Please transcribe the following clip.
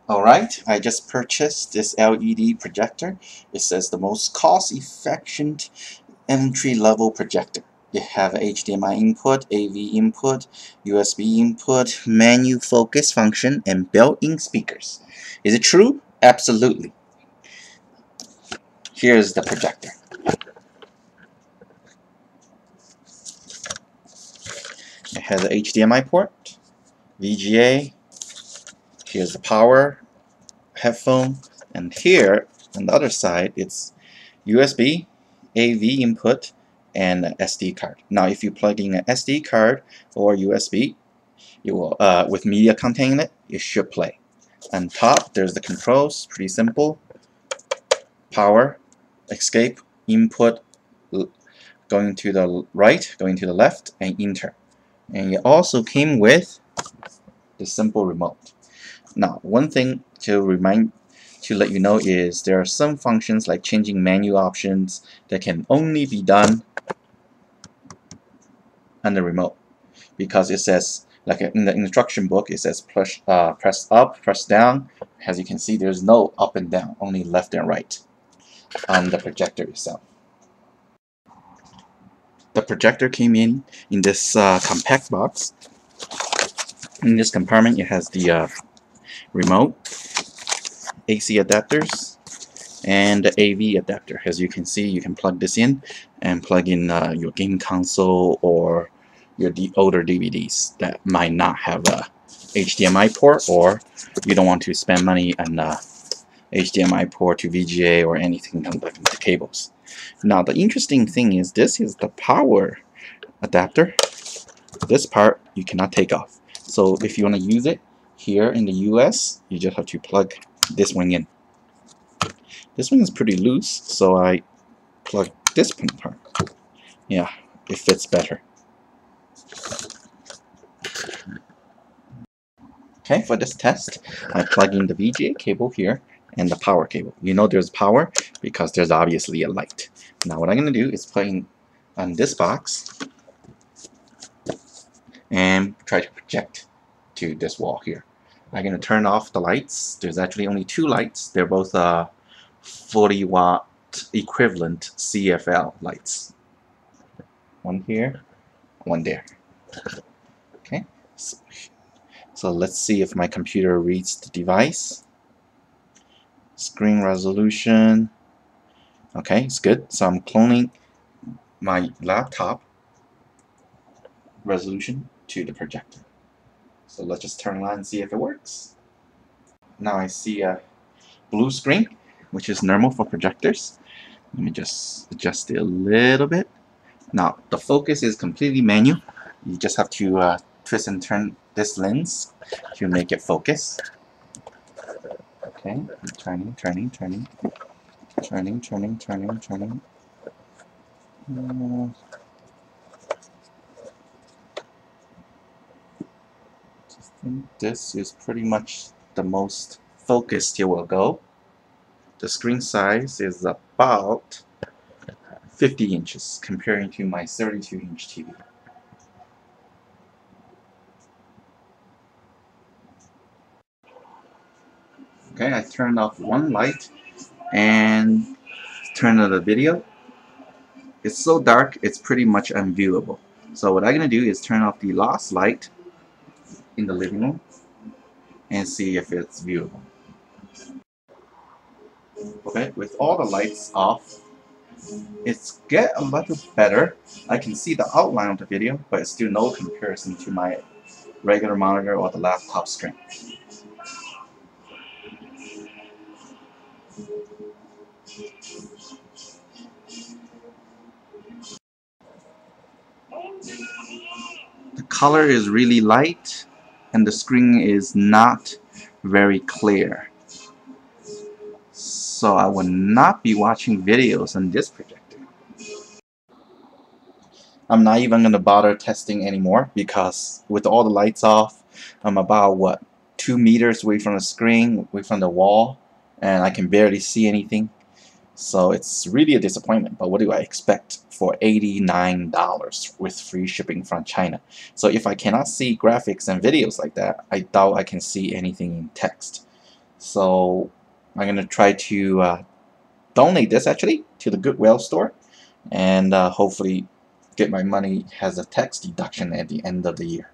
Alright, I just purchased this LED projector. It says the most cost-efficient entry-level projector. You have HDMI input, AV input, USB input, menu focus function, and built-in speakers. Is it true? Absolutely. Here's the projector. It has an HDMI port, VGA, here's the power, headphone, and here on the other side it's USB, AV input, and an SD card. Now if you plug in an SD card or USB, you will with media content in it, it should play. On top there's the controls, pretty simple. Power, escape, input, going to the right, going to the left, and enter. And it also came with the simple remote. Now, one thing to let you know is there are some functions like changing menu options that can only be done on the remote, because it says, like in the instruction book, it says press up, press down. As you can see, there's no up and down, only left and right on the projector itself. The projector came in this compact box. In this compartment, it has the remote, AC adapters, and the AV adapter. As you can see, you can plug this in and plug in your game console or your older DVDs that might not have a HDMI port, or you don't want to spend money on HDMI port to VGA or anything on the cables. Now the interesting thing is this is the power adapter. This part you cannot take off. So if you want to use it here in the US, you just have to plug this one in. This one is pretty loose, so I plug this part. Yeah, it fits better. Okay, for this test, I plug in the VGA cable here and the power cable. You know there's power because there's obviously a light. Now what I'm going to do is plug in on this box and try to project to this wall here. I'm going to turn off the lights. There's actually only two lights. They're both 40-watt equivalent CFL lights. One here, one there. Okay, so let's see if my computer reads the device. Screen resolution. Okay, it's good. So I'm cloning my laptop resolution to the projector. So let's just turn it on and see if it works. Now I see a blue screen, which is normal for projectors. Let me just adjust it a little bit. Now the focus is completely manual. You just have to twist and turn this lens to make it focus. Okay, turning. I think this is pretty much the most focused it will go. The screen size is about 50 inches comparing to my 32-inch TV. Okay, I turned off one light and turned on the video. It's so dark, it's pretty much unviewable. So what I'm going to do is turn off the last light in the living room and see if it's viewable. Okay, with all the lights off, it's get a little better. I can see the outline of the video, but it's still no comparison to my regular monitor or the laptop screen. The color is really light and the screen is not very clear. So I will not be watching videos on this projector. I'm not even going to bother testing anymore because with all the lights off, I'm about, what, 2 meters away from the screen, away from the wall, and I can barely see anything. So it's really a disappointment, but what do I expect for $89 with free shipping from China? So if I cannot see graphics and videos like that, I doubt I can see anything in text. So I'm gonna try to donate this actually to the Goodwill store, and hopefully get my money as a tax deduction at the end of the year.